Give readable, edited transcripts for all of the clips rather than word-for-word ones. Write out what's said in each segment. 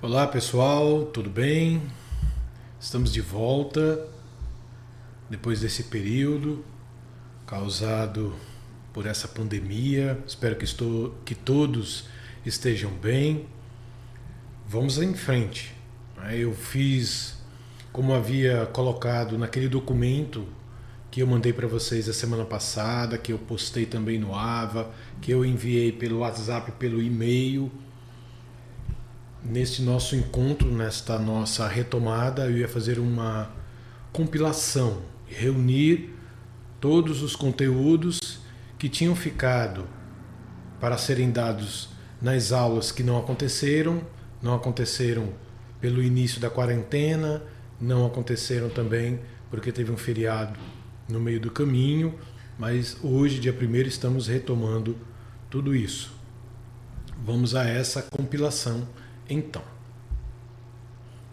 Olá pessoal, tudo bem? Estamos de volta depois desse período causado por essa pandemia. Espero que todos estejam bem. Vamos em frente. Eu fiz como havia colocado naquele documento que eu mandei para vocês a semana passada, que eu postei também no AVA, que eu enviei pelo WhatsApp, pelo e-mail. Neste nosso encontro, nesta nossa retomada, eu ia fazer uma compilação, reunir todos os conteúdos que tinham ficado para serem dados nas aulas que não aconteceram pelo início da quarentena, não aconteceram também porque teve um feriado no meio do caminho, mas hoje, dia 1º, estamos retomando tudo isso. Vamos a essa compilação. Então,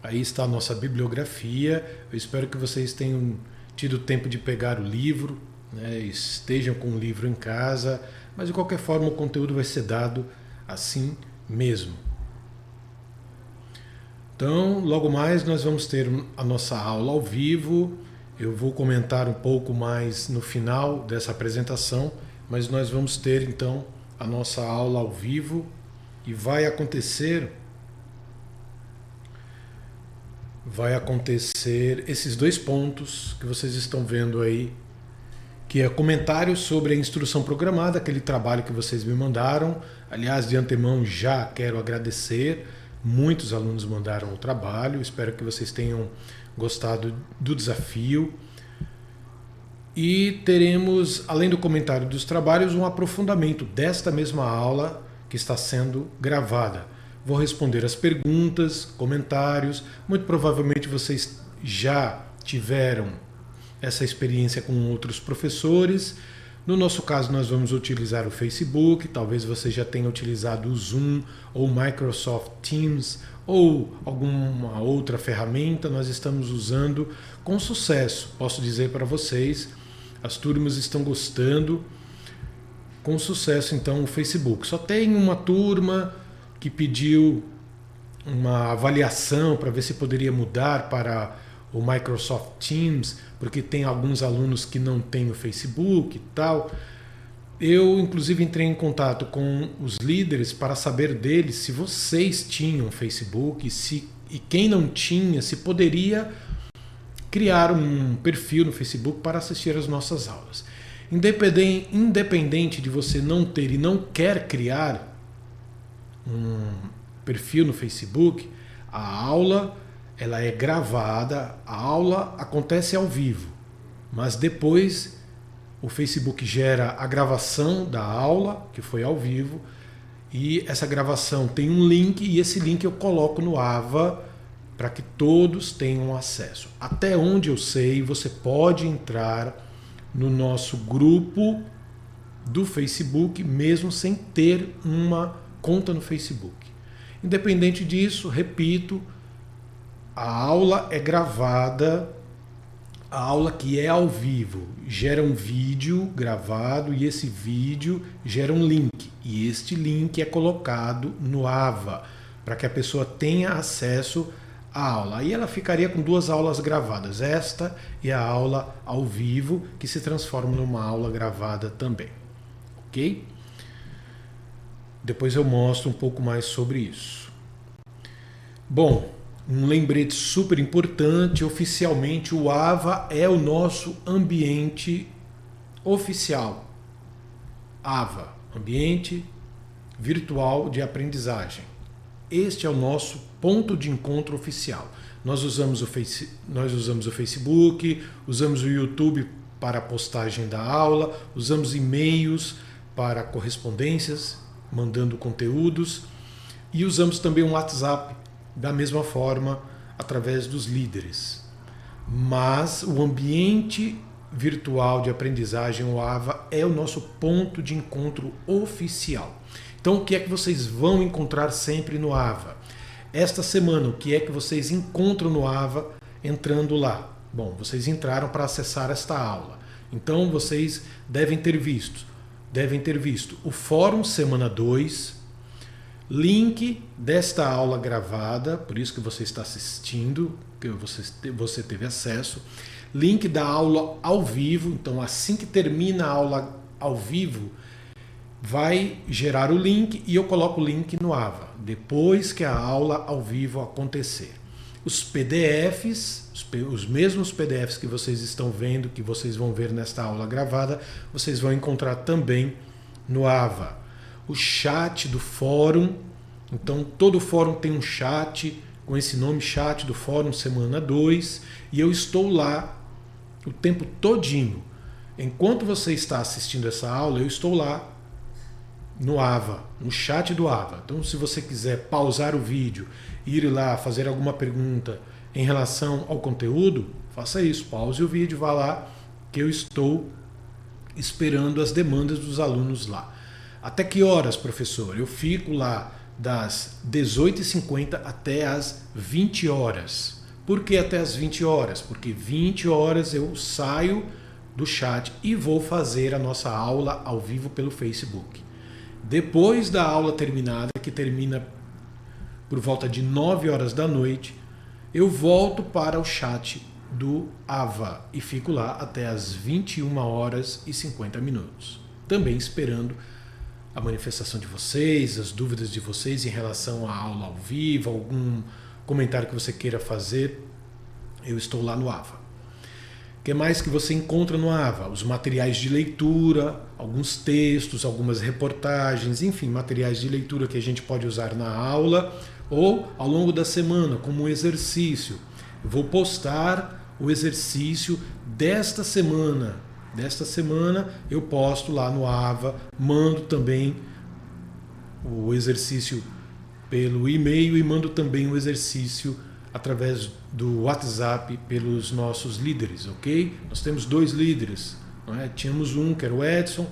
aí está a nossa bibliografia. Eu espero que vocês tenham tido tempo de pegar o livro, né? Estejam com o livro em casa, mas de qualquer forma o conteúdo vai ser dado assim mesmo. Então, logo mais nós vamos ter a nossa aula ao vivo. Eu vou comentar um pouco mais no final dessa apresentação, mas nós vamos ter então a nossa aula ao vivo e vai acontecer esses dois pontos que vocês estão vendo aí, que é comentários sobre a instrução programada, aquele trabalho que vocês me mandaram. Aliás, de antemão já quero agradecer, muitos alunos mandaram o trabalho, espero que vocês tenham gostado do desafio. E teremos, além do comentário dos trabalhos, um aprofundamento desta mesma aula que está sendo gravada. Vou responder as perguntas, comentários. Muito provavelmente vocês já tiveram essa experiência com outros professores. No nosso caso, nós vamos utilizar o Facebook. Talvez você já tenha utilizado o Zoom ou Microsoft Teams ou alguma outra ferramenta. Nós estamos usando com sucesso. Posso dizer para vocês, as turmas estão gostando com sucesso. Então, o Facebook. Só tem uma turma que pediu uma avaliação para ver se poderia mudar para o Microsoft Teams, porque tem alguns alunos que não têm o Facebook e tal. Eu, inclusive, entrei em contato com os líderes para saber deles se vocês tinham Facebook e quem não tinha, se poderia criar um perfil no Facebook para assistir às nossas aulas. Independente de você não ter e não quer criar um perfil no Facebook, a aula ela é gravada, a aula acontece ao vivo, mas depois o Facebook gera a gravação da aula, que foi ao vivo, e essa gravação tem um link, e esse link eu coloco no AVA para que todos tenham acesso. Até onde eu sei, você pode entrar no nosso grupo do Facebook, mesmo sem ter uma conta no Facebook. Independente disso, repito, a aula é gravada, a aula que é ao vivo gera um vídeo gravado e esse vídeo gera um link. E este link é colocado no AVA para que a pessoa tenha acesso à aula. Aí ela ficaria com duas aulas gravadas, esta e a aula ao vivo, que se transforma numa aula gravada também. Ok? Depois eu mostro um pouco mais sobre isso. Bom, um lembrete super importante, oficialmente o AVA é o nosso ambiente oficial. AVA, Ambiente Virtual de Aprendizagem. Este é o nosso ponto de encontro oficial. Nós usamos o Facebook, usamos o YouTube para a postagem da aula, usamos e-mails para correspondências, mandando conteúdos, e usamos também um WhatsApp da mesma forma através dos líderes. Mas o ambiente virtual de aprendizagem, o AVA, é o nosso ponto de encontro oficial. Então, o que é que vocês vão encontrar sempre no AVA? Esta semana, o que é que vocês encontram no AVA entrando lá? Bom, vocês entraram para acessar esta aula. Então, vocês devem ter visto o Fórum Semana 2, link desta aula gravada, por isso que você está assistindo, que você teve acesso, link da aula ao vivo, então assim que termina a aula ao vivo, vai gerar o link e eu coloco o link no AVA, depois que a aula ao vivo acontecer. Os PDFs, os mesmos PDFs que vocês estão vendo, que vocês vão ver nesta aula gravada, vocês vão encontrar também no AVA. O chat do fórum, então todo fórum tem um chat com esse nome, chat do fórum semana 2, e eu estou lá o tempo todinho. Enquanto você está assistindo essa aula, eu estou lá no AVA, no chat do AVA. Então, se você quiser pausar o vídeo, ir lá fazer alguma pergunta em relação ao conteúdo, faça isso, pause o vídeo, vá lá, que eu estou esperando as demandas dos alunos lá. Até que horas, professor? Eu fico lá das 18h50 até as 20 horas. Por que até as 20 horas? Porque 20 horas eu saio do chat e vou fazer a nossa aula ao vivo pelo Facebook. Depois da aula terminada, que termina por volta de 9 horas da noite, eu volto para o chat do AVA e fico lá até as 21 horas e 50 minutos. Também esperando a manifestação de vocês, as dúvidas de vocês em relação à aula ao vivo, algum comentário que você queira fazer, eu estou lá no AVA. O que mais que você encontra no AVA? Os materiais de leitura, alguns textos, algumas reportagens, enfim, materiais de leitura que a gente pode usar na aula ou ao longo da semana como um exercício. Eu vou postar o exercício desta semana. Desta semana eu posto lá no AVA, mando também o exercício pelo e-mail e mando também o exercício através do WhatsApp pelos nossos líderes, ok? Nós temos 2 líderes, não é? Tínhamos um que era o Edson,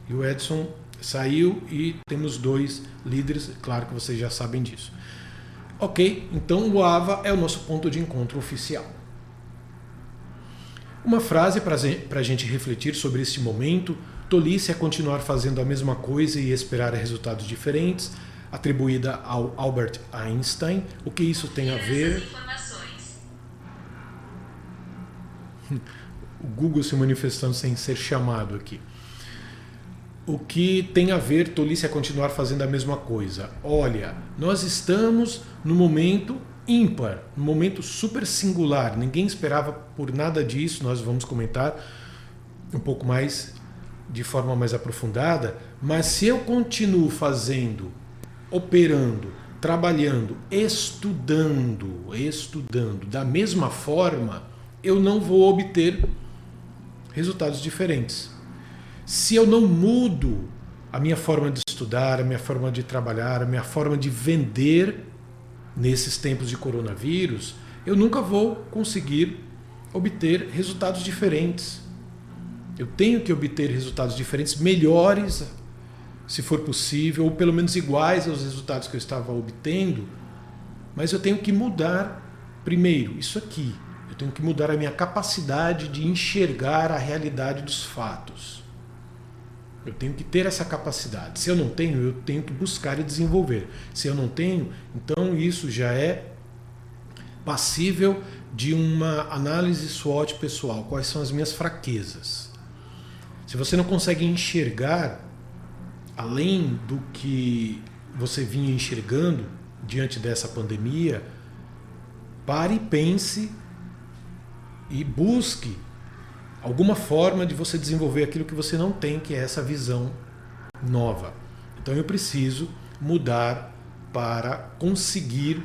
e o Edson saiu e temos 2 líderes, claro que vocês já sabem disso. Ok, então o AVA é o nosso ponto de encontro oficial. Uma frase para a gente refletir sobre este momento: tolice é continuar fazendo a mesma coisa e esperar resultados diferentes, atribuída ao Albert Einstein. O que isso tem a ver? O Google se manifestando sem ser chamado aqui. O que tem a ver tolice é continuar fazendo a mesma coisa? Olha, nós estamos no momento ímpar, um momento super singular, ninguém esperava por nada disso, nós vamos comentar um pouco mais, de forma mais aprofundada, mas se eu continuo fazendo, operando, trabalhando, estudando da mesma forma, eu não vou obter resultados diferentes. Se eu não mudo a minha forma de estudar, a minha forma de trabalhar, a minha forma de vender, nesses tempos de coronavírus, eu nunca vou conseguir obter resultados diferentes. Eu tenho que obter resultados diferentes, melhores, se for possível, ou pelo menos iguais aos resultados que eu estava obtendo, mas eu tenho que mudar primeiro isso aqui. Eu tenho que mudar a minha capacidade de enxergar a realidade dos fatos. Eu tenho que ter essa capacidade. Se eu não tenho, eu tenho que buscar e desenvolver. Se eu não tenho, então isso já é passível de uma análise SWOT pessoal. Quais são as minhas fraquezas? Se você não consegue enxergar além do que você vinha enxergando diante dessa pandemia, pare e pense e busque alguma forma de você desenvolver aquilo que você não tem, que é essa visão nova. Então eu preciso mudar para conseguir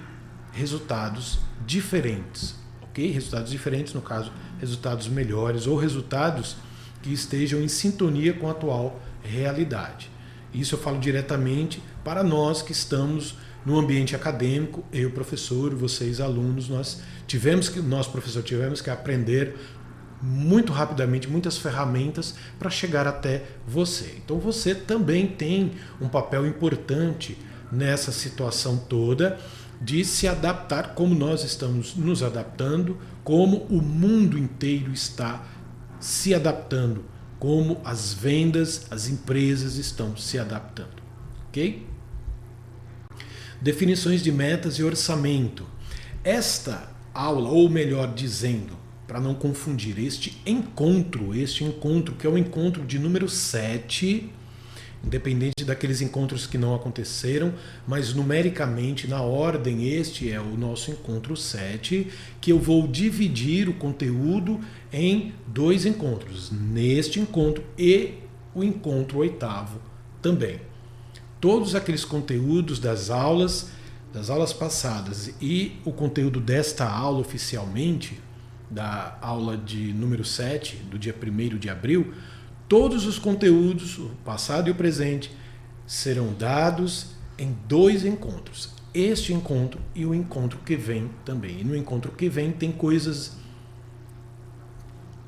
resultados diferentes, ok? Resultados diferentes, no caso, resultados melhores ou resultados que estejam em sintonia com a atual realidade. Isso eu falo diretamente para nós que estamos no ambiente acadêmico, eu professor, vocês alunos, nós professor, tivemos que aprender muito rapidamente, muitas ferramentas para chegar até você. Então você também tem um papel importante nessa situação toda de se adaptar, como nós estamos nos adaptando, como o mundo inteiro está se adaptando, como as vendas, as empresas estão se adaptando, ok? Definições de metas e orçamento. Esta aula, ou melhor dizendo, para não confundir, este encontro, que é o encontro de número 7, independente daqueles encontros que não aconteceram, mas numericamente, na ordem, este é o nosso encontro 7, que eu vou dividir o conteúdo em 2 encontros, neste encontro e o encontro 8º também. Todos aqueles conteúdos das aulas passadas e o conteúdo desta aula oficialmente, da aula de número 7, do dia 1º de abril, todos os conteúdos, o passado e o presente, serão dados em 2 encontros. Este encontro e o encontro que vem também. E no encontro que vem tem coisas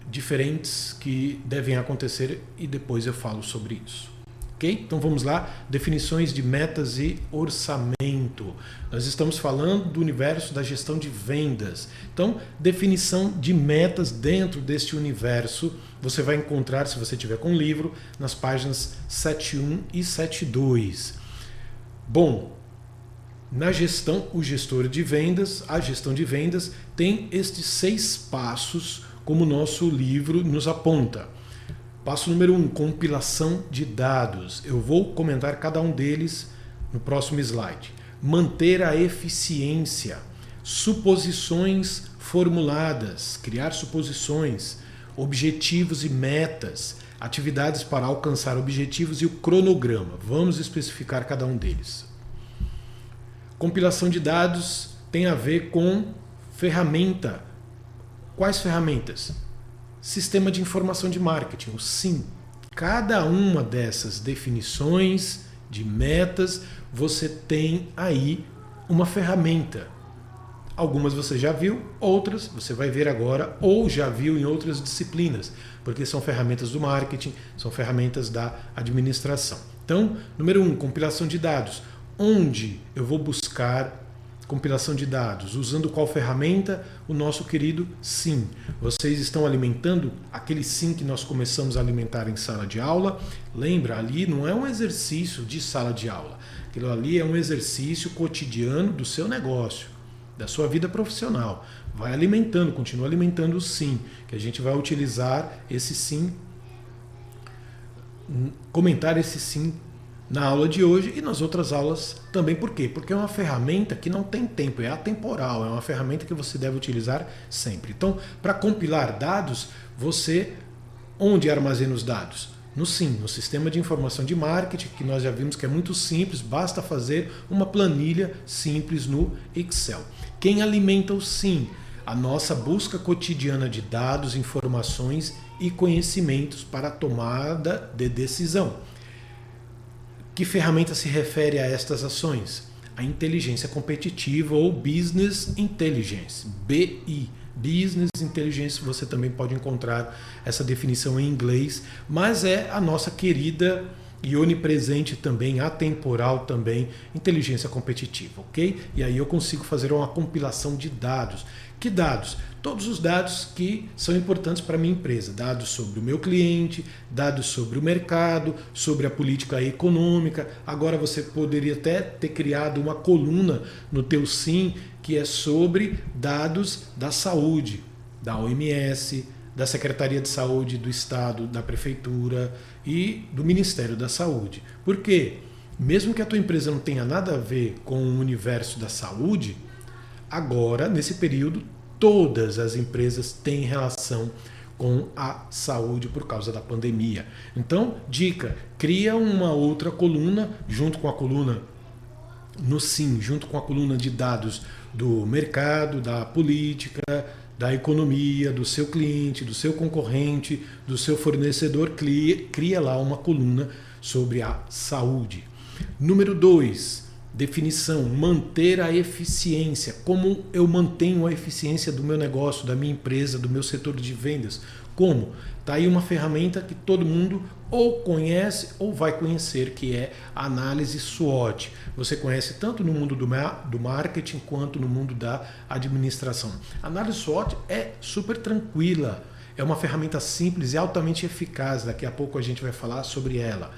diferentes que devem acontecer e depois eu falo sobre isso. Ok? Então vamos lá, definições de metas e orçamento. Nós estamos falando do universo da gestão de vendas. Então, definição de metas dentro deste universo, você vai encontrar, se você tiver com o livro, nas páginas 7.1 e 7.2. Bom, na gestão, o gestor de vendas, a gestão de vendas tem estes 6 passos, como o nosso livro nos aponta. Passo número 1, compilação de dados. Eu vou comentar cada um deles no próximo slide. Manter a eficiência. Suposições formuladas. Criar suposições. Objetivos e metas. Atividades para alcançar objetivos e o cronograma. Vamos especificar cada um deles. Compilação de dados tem a ver com ferramenta. Quais ferramentas? Sistema de informação de marketing, o SIM. Cada uma dessas definições de metas, você tem aí uma ferramenta. Algumas você já viu, outras você vai ver agora ou já viu em outras disciplinas, porque são ferramentas do marketing, são ferramentas da administração. Então, número 1, compilação de dados. Onde eu vou buscar compilação de dados? Usando qual ferramenta? O nosso querido SIM. Vocês estão alimentando aquele SIM que nós começamos a alimentar em sala de aula. Lembra, ali não é um exercício de sala de aula. Aquilo ali é um exercício cotidiano do seu negócio, da sua vida profissional. Vai alimentando, continua alimentando o SIM, que a gente vai utilizar esse SIM, comentar esse SIM na aula de hoje e nas outras aulas também. Por quê? Porque é uma ferramenta que não tem tempo, é atemporal, é uma ferramenta que você deve utilizar sempre. Então, para compilar dados, você onde armazena os dados? No SIM, no Sistema de Informação de Marketing, que nós já vimos que é muito simples, basta fazer uma planilha simples no Excel. Quem alimenta o SIM? A nossa busca cotidiana de dados, informações e conhecimentos para a tomada de decisão. Que ferramenta se refere a estas ações? A inteligência competitiva ou Business Intelligence, BI. Business Intelligence, você também pode encontrar essa definição em inglês, mas é a nossa querida e onipresente também, atemporal também, inteligência competitiva, ok? E aí eu consigo fazer uma compilação de dados. Que dados? Todos os dados que são importantes para a minha empresa. Dados sobre o meu cliente, dados sobre o mercado, sobre a política econômica. Agora você poderia até ter criado uma coluna no teu SIM que é sobre dados da saúde, da OMS, da Secretaria de Saúde do Estado, da Prefeitura e do Ministério da Saúde. Por quê? Mesmo que a tua empresa não tenha nada a ver com o universo da saúde, agora, nesse período, todas as empresas têm relação com a saúde por causa da pandemia. Então, dica, cria uma outra coluna, junto com a coluna no SIM, junto com a coluna de dados do mercado, da política, da economia, do seu cliente, do seu concorrente, do seu fornecedor, cria lá uma coluna sobre a saúde. Número 2, definição, manter a eficiência. Como eu mantenho a eficiência do meu negócio, da minha empresa, do meu setor de vendas? Como? Está aí uma ferramenta que todo mundo ou conhece ou vai conhecer, que é a análise SWOT. Você conhece tanto no mundo do marketing quanto no mundo da administração. A análise SWOT é super tranquila, é uma ferramenta simples e altamente eficaz. Daqui a pouco a gente vai falar sobre ela.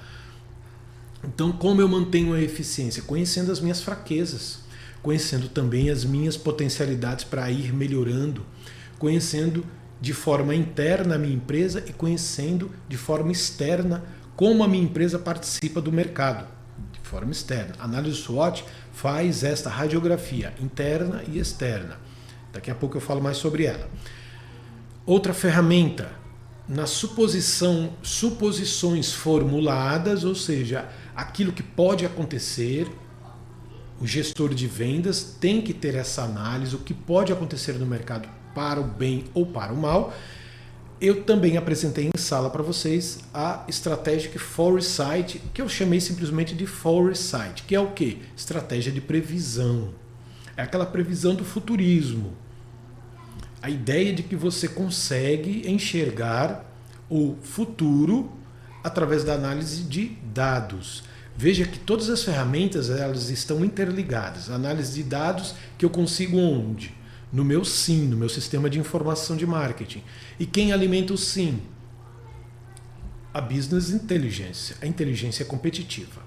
Então, como eu mantenho a eficiência? Conhecendo as minhas fraquezas, conhecendo também as minhas potencialidades para ir melhorando, conhecendo de forma interna a minha empresa e conhecendo de forma externa como a minha empresa participa do mercado, de forma externa. A análise SWOT faz esta radiografia interna e externa. Daqui a pouco eu falo mais sobre ela. Outra ferramenta, na suposições formuladas, ou seja, aquilo que pode acontecer, o gestor de vendas tem que ter essa análise, o que pode acontecer no mercado para o bem ou para o mal. Eu também apresentei em sala para vocês a Strategic Foresight, que eu chamei simplesmente de Foresight, que é o quê? Estratégia de previsão. É aquela previsão do futurismo. A ideia de que você consegue enxergar o futuro através da análise de dados. Veja que todas as ferramentas elas estão interligadas. A análise de dados que eu consigo onde? No meu SIM, no meu sistema de informação de marketing. E quem alimenta o SIM? A Business Intelligence, a inteligência competitiva.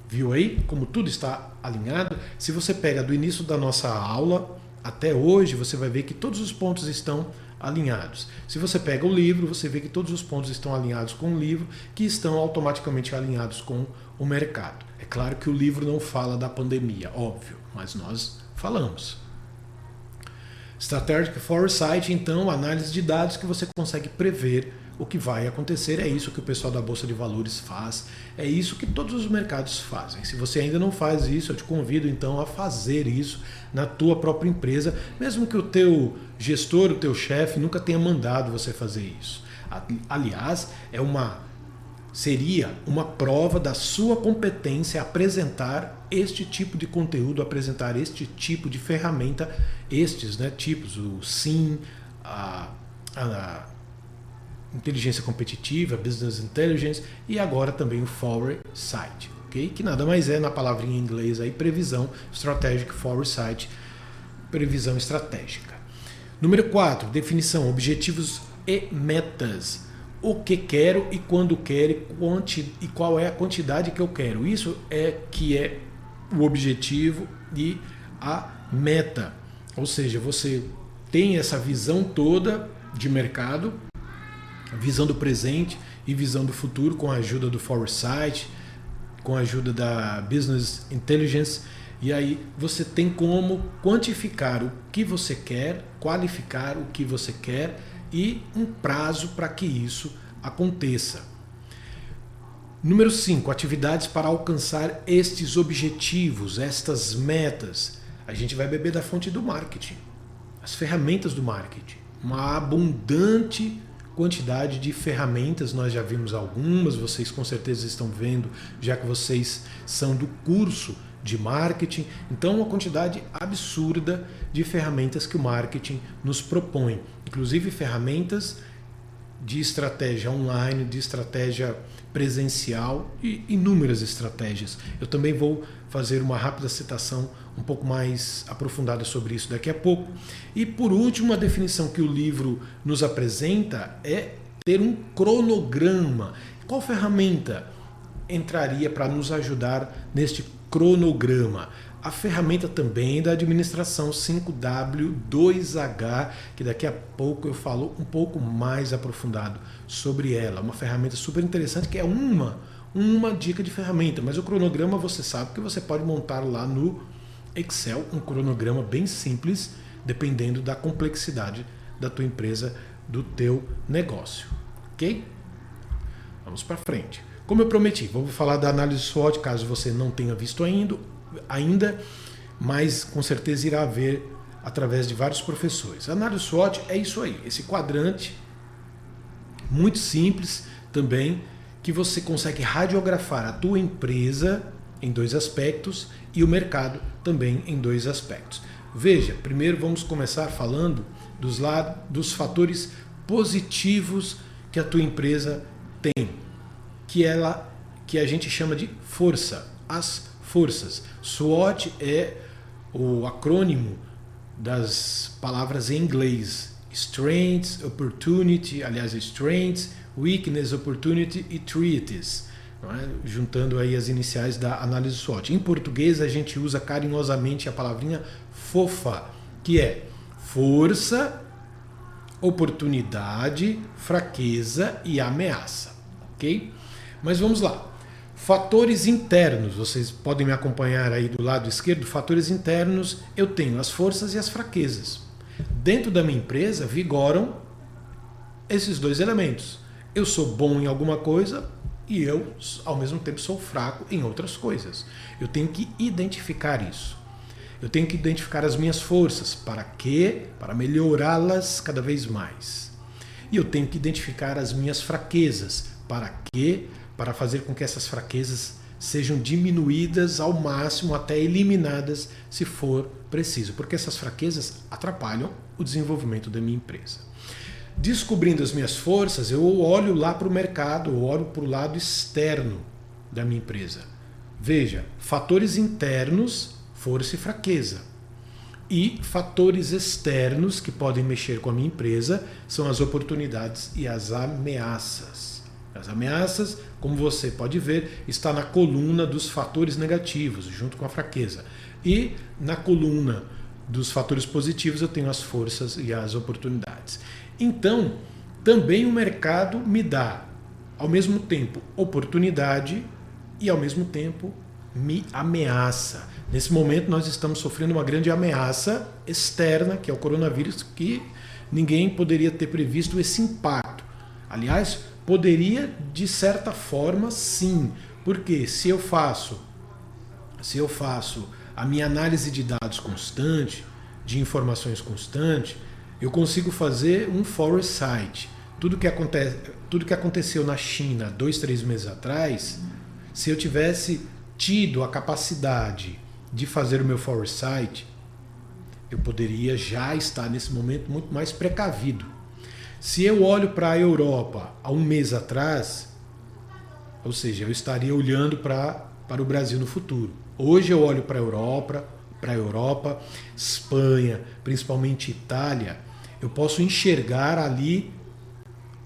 Viu aí como tudo está alinhado? Se você pega do início da nossa aula até hoje, você vai ver que todos os pontos estão alinhados. Se você pega o livro, você vê que todos os pontos estão alinhados com o livro, que estão automaticamente alinhados com o mercado. É claro que o livro não fala da pandemia, óbvio, mas nós falamos. Strategic Foresight, então, análise de dados que você consegue prever o que vai acontecer. É isso que o pessoal da Bolsa de Valores faz, é isso que todos os mercados fazem. Se você ainda não faz isso, eu te convido então a fazer isso na tua própria empresa, mesmo que o teu gestor, o teu chefe nunca tenha mandado você fazer isso. Aliás, seria uma prova da sua competência apresentar este tipo de conteúdo, apresentar este tipo de ferramenta, tipos, o SIM, a inteligência competitiva, Business Intelligence e agora também o Foresight, ok? Que nada mais é, na palavrinha em inglês aí, previsão, Strategic Foresight, previsão estratégica. Número 4, definição, objetivos e metas. O que quero e quando quero e qual é a quantidade que eu quero. Isso é que é o objetivo e a meta. Ou seja, você tem essa visão toda de mercado, visão do presente e visão do futuro com a ajuda do Foresight, com a ajuda da Business Intelligence. E aí você tem como quantificar o que você quer, qualificar o que você quer e um prazo para que isso aconteça. Número 5, atividades para alcançar estes objetivos, estas metas. A gente vai beber da fonte do marketing, as ferramentas do marketing. Uma abundante quantidade de ferramentas, nós já vimos algumas, vocês com certeza estão vendo, já que vocês são do curso de marketing. Então, uma quantidade absurda de ferramentas que o marketing nos propõe. Inclusive ferramentas de estratégia online, de estratégia presencial e inúmeras estratégias. Eu também vou fazer uma rápida citação um pouco mais aprofundada sobre isso daqui a pouco. E por último, a definição que o livro nos apresenta é ter um cronograma. Qual ferramenta entraria para nos ajudar neste cronograma? A ferramenta também da administração 5W2H, que daqui a pouco eu falo um pouco mais aprofundado sobre ela. Uma ferramenta super interessante que é uma dica de ferramenta, mas o cronograma você sabe que você pode montar lá no Excel um cronograma bem simples, dependendo da complexidade da tua empresa, do teu negócio, ok? Vamos para frente. Como eu prometi, vamos falar da análise SWOT, caso você não tenha visto ainda, mas com certeza irá ver através de vários professores. A análise SWOT é isso aí, esse quadrante muito simples também, que você consegue radiografar a tua empresa em 2 aspectos e o mercado também em 2 aspectos. Veja, primeiro vamos começar falando dos fatores positivos que a tua empresa tem, que a gente chama de força, as forças. SWOT é o acrônimo das palavras em inglês. Strengths, Opportunity, Weakness, Opportunity e Threats. não é? Juntando aí as iniciais da análise SWOT. Em português a gente usa carinhosamente a palavrinha FOFA, que é força, oportunidade, fraqueza e ameaça, ok? Mas vamos lá. Fatores internos, vocês podem me acompanhar aí do lado esquerdo. Fatores internos, eu tenho as forças e as fraquezas. Dentro da minha empresa vigoram esses dois elementos. Eu sou bom em alguma coisa e eu, ao mesmo tempo, sou fraco em outras coisas. Eu tenho que identificar isso. Eu tenho que identificar as minhas forças. Para quê? Para melhorá-las cada vez mais. E eu tenho que identificar as minhas fraquezas. Para quê? Para fazer com que essas fraquezas sejam diminuídas ao máximo até eliminadas se for preciso, porque essas fraquezas atrapalham o desenvolvimento da minha empresa. Descobrindo as minhas forças, eu olho lá para o mercado, eu olho para o lado externo da minha empresa. Veja, fatores internos, força e fraqueza. E fatores externos que podem mexer com a minha empresa são as oportunidades e as ameaças. As ameaças, como você pode ver, está na coluna dos fatores negativos, junto com a fraqueza. E na coluna dos fatores positivos eu tenho as forças e as oportunidades. Então, também o mercado me dá, ao mesmo tempo, oportunidade e, ao mesmo tempo, me ameaça. Nesse momento, nós estamos sofrendo uma grande ameaça externa, que é o coronavírus, que ninguém poderia ter previsto esse impacto. Aliás, poderia, de certa forma, sim. Porque se eu faço a minha análise de dados constante, de informações constante, eu consigo fazer um foresight. Tudo que aconteceu na China 2, 3 meses atrás, se eu tivesse tido a capacidade de fazer o meu foresight, eu poderia já estar nesse momento muito mais precavido. Se eu olho para a Europa há um mês atrás, ou seja, eu estaria olhando para o Brasil no futuro. Hoje eu olho para a Europa, Espanha, principalmente Itália, eu posso enxergar ali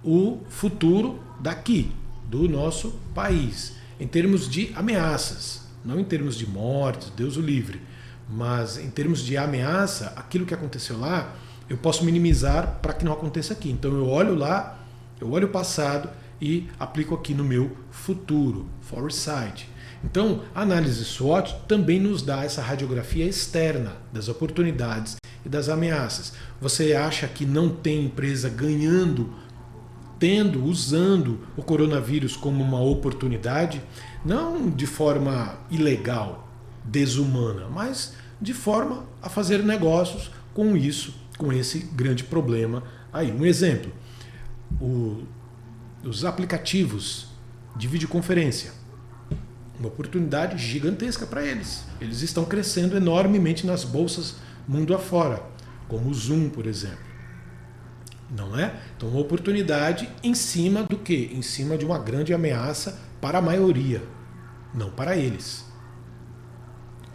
o futuro daqui, do nosso país, em termos de ameaças, não em termos de mortes, Deus o livre, mas em termos de ameaça, aquilo que aconteceu lá, eu posso minimizar para que não aconteça aqui. Então eu olho lá, eu olho o passado e aplico aqui no meu futuro, foresight. Então a análise SWOT também nos dá essa radiografia externa das oportunidades e das ameaças. Você acha que não tem empresa ganhando, usando o coronavírus como uma oportunidade? Não de forma ilegal, desumana, mas de forma a fazer negócios com isso, com esse grande problema aí. Um exemplo, os aplicativos de videoconferência, uma oportunidade gigantesca para eles. Eles estão crescendo enormemente nas bolsas mundo afora, como o Zoom, por exemplo. Não é? Então, uma oportunidade em cima do quê? Em cima de uma grande ameaça para a maioria, não para eles.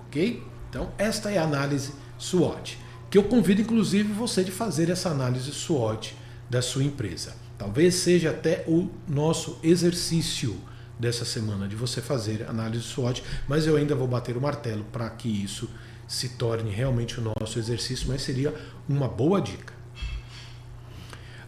Ok? Então, esta é a análise SWOT, que eu convido inclusive você de fazer essa análise SWOT da sua empresa. Talvez seja até o nosso exercício dessa semana, de você fazer análise SWOT, mas eu ainda vou bater o martelo para que isso se torne realmente o nosso exercício, mas seria uma boa dica.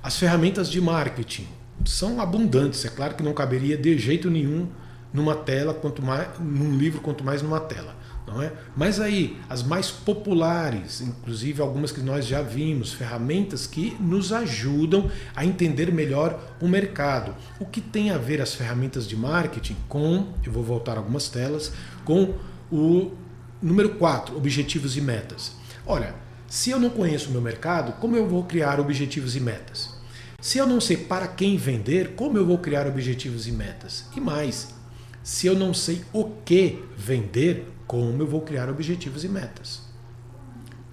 As ferramentas de marketing são abundantes, é claro que não caberia de jeito nenhum numa tela, quanto mais num livro, quanto mais numa tela, não é? Mas aí, as mais populares, inclusive algumas que nós já vimos, ferramentas que nos ajudam a entender melhor o mercado. O que tem a ver as ferramentas de marketing com, eu vou voltar algumas telas, com o número 4, objetivos e metas. Olha, se eu não conheço o meu mercado, como eu vou criar objetivos e metas? Se eu não sei para quem vender, como eu vou criar objetivos e metas? E mais, se eu não sei o que vender, como eu vou criar objetivos e metas?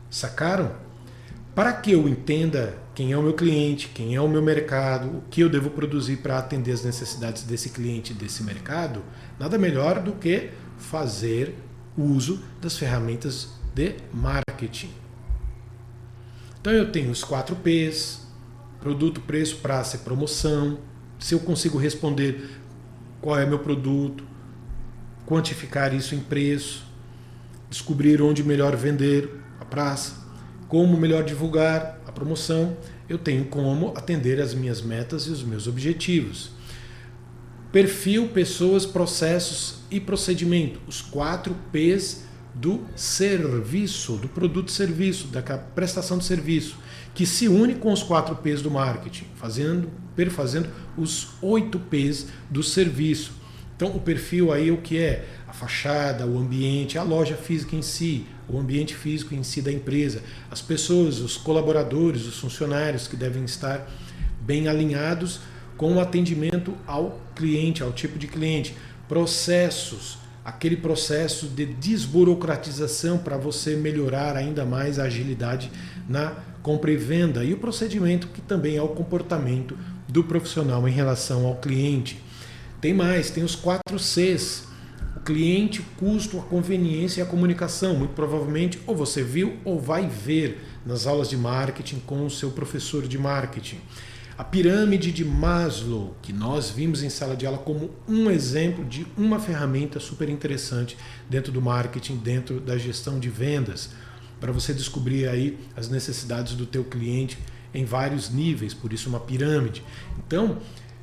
Sacaram? Para que eu entenda quem é o meu cliente, quem é o meu mercado, o que eu devo produzir para atender as necessidades desse cliente e desse mercado, nada melhor do que fazer uso das ferramentas de marketing. Então eu tenho os 4 P's, produto, preço, praça e promoção. Se eu consigo responder qual é meu produto, quantificar isso em preço, descobrir onde melhor vender a praça, como melhor divulgar a promoção. Eu tenho como atender as minhas metas e os meus objetivos. Perfil, pessoas, processos e procedimento. Os 4 P's do serviço, do produto serviço, da prestação de serviço, que se une com os 4 P's do marketing, perfazendo os 8 P's do serviço. Então o perfil aí o que é? A fachada, o ambiente, a loja física em si, o ambiente físico em si da empresa, as pessoas, os colaboradores, os funcionários que devem estar bem alinhados com o atendimento ao cliente, ao tipo de cliente. Processos, aquele processo de desburocratização para você melhorar ainda mais a agilidade na compra e venda. E o procedimento, que também é o comportamento do profissional em relação ao cliente. Tem mais, tem os 4 Cs. O cliente, o custo, a conveniência e a comunicação. Muito provavelmente ou você viu ou vai ver nas aulas de marketing com o seu professor de marketing. A pirâmide de Maslow, que nós vimos em sala de aula como um exemplo de uma ferramenta super interessante dentro do marketing, dentro da gestão de vendas, para você descobrir aí as necessidades do teu cliente em vários níveis, por isso uma pirâmide. Então,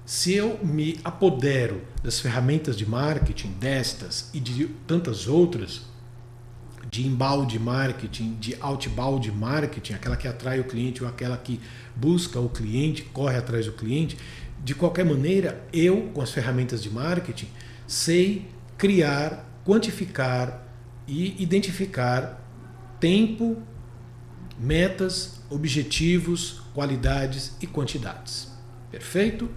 se eu me apodero das ferramentas de marketing, destas e de tantas outras, de inbound marketing, de outbound marketing, aquela que atrai o cliente ou aquela que busca o cliente, corre atrás do cliente, de qualquer maneira, eu, com as ferramentas de marketing, sei criar, quantificar e identificar tempo, metas, objetivos, qualidades e quantidades. Perfeito?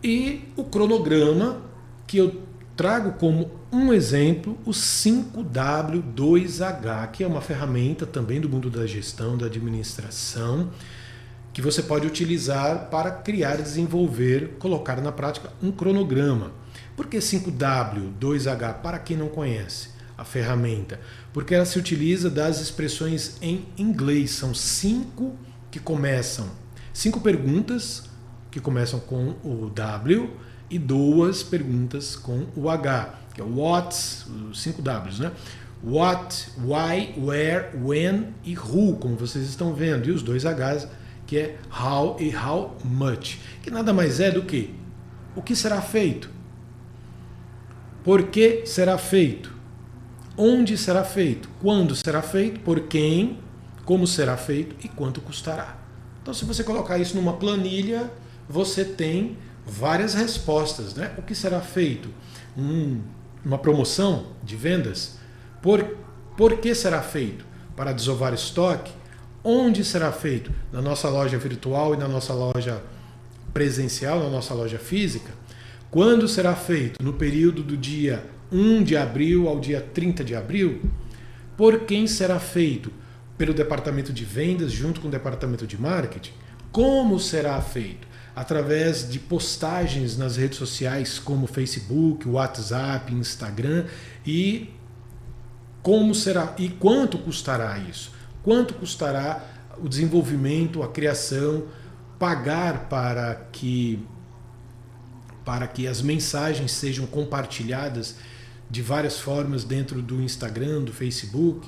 E o cronograma, que eu trago como um exemplo, o 5W2H, que é uma ferramenta também do mundo da gestão, da administração, que você pode utilizar para criar, desenvolver, colocar na prática um cronograma. Por que 5W2H? Para quem não conhece a ferramenta, porque ela se utiliza das expressões em inglês. São 5 perguntas que começam com o W e 2 perguntas com o H, que é o what, os 5 Ws, né? What, why, where, when e who, como vocês estão vendo, e os 2 Hs, que é how e how much, que nada mais é do que o que será feito, por que será feito, onde será feito, quando será feito, por quem, como será feito e quanto custará. Então, se você colocar isso numa planilha, você tem várias respostas, né? O que será feito? Uma promoção de vendas? Por que será feito? Para desovar estoque? Onde será feito? Na nossa loja virtual e na nossa loja presencial, na nossa loja física? Quando será feito? No período do dia 1 de abril ao dia 30 de abril? Por quem será feito? Pelo departamento de vendas junto com o departamento de marketing? Como será feito? Através de postagens nas redes sociais como Facebook, WhatsApp, Instagram, e como será e quanto custará isso? Quanto custará o desenvolvimento, a criação, pagar para que as mensagens sejam compartilhadas de várias formas dentro do Instagram, do Facebook?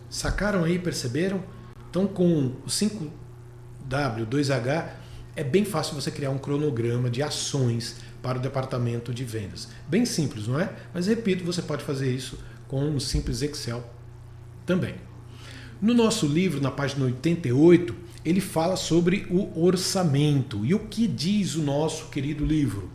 Sacaram aí, perceberam? Então, com o 5W2H, é bem fácil você criar um cronograma de ações para o departamento de vendas. Bem simples, não é? Mas repito, você pode fazer isso com um simples Excel também. No nosso livro, na página 88, ele fala sobre o orçamento. E o que diz o nosso querido livro?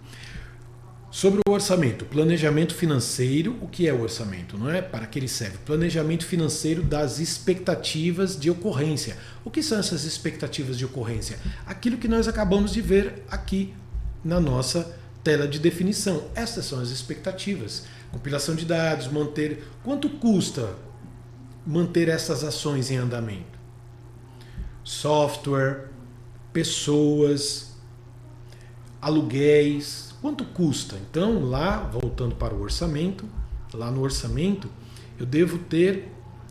Sobre o orçamento, planejamento financeiro. O que é o orçamento? Não é? Para que ele serve? Planejamento financeiro das expectativas de ocorrência. O que são essas expectativas de ocorrência? Aquilo que nós acabamos de ver aqui na nossa tela de definição. Estas são as expectativas. Compilação de dados, manter... Quanto custa manter essas ações em andamento? Software, pessoas, aluguéis... Quanto custa? Então, lá, voltando para o orçamento, lá no orçamento, eu devo ter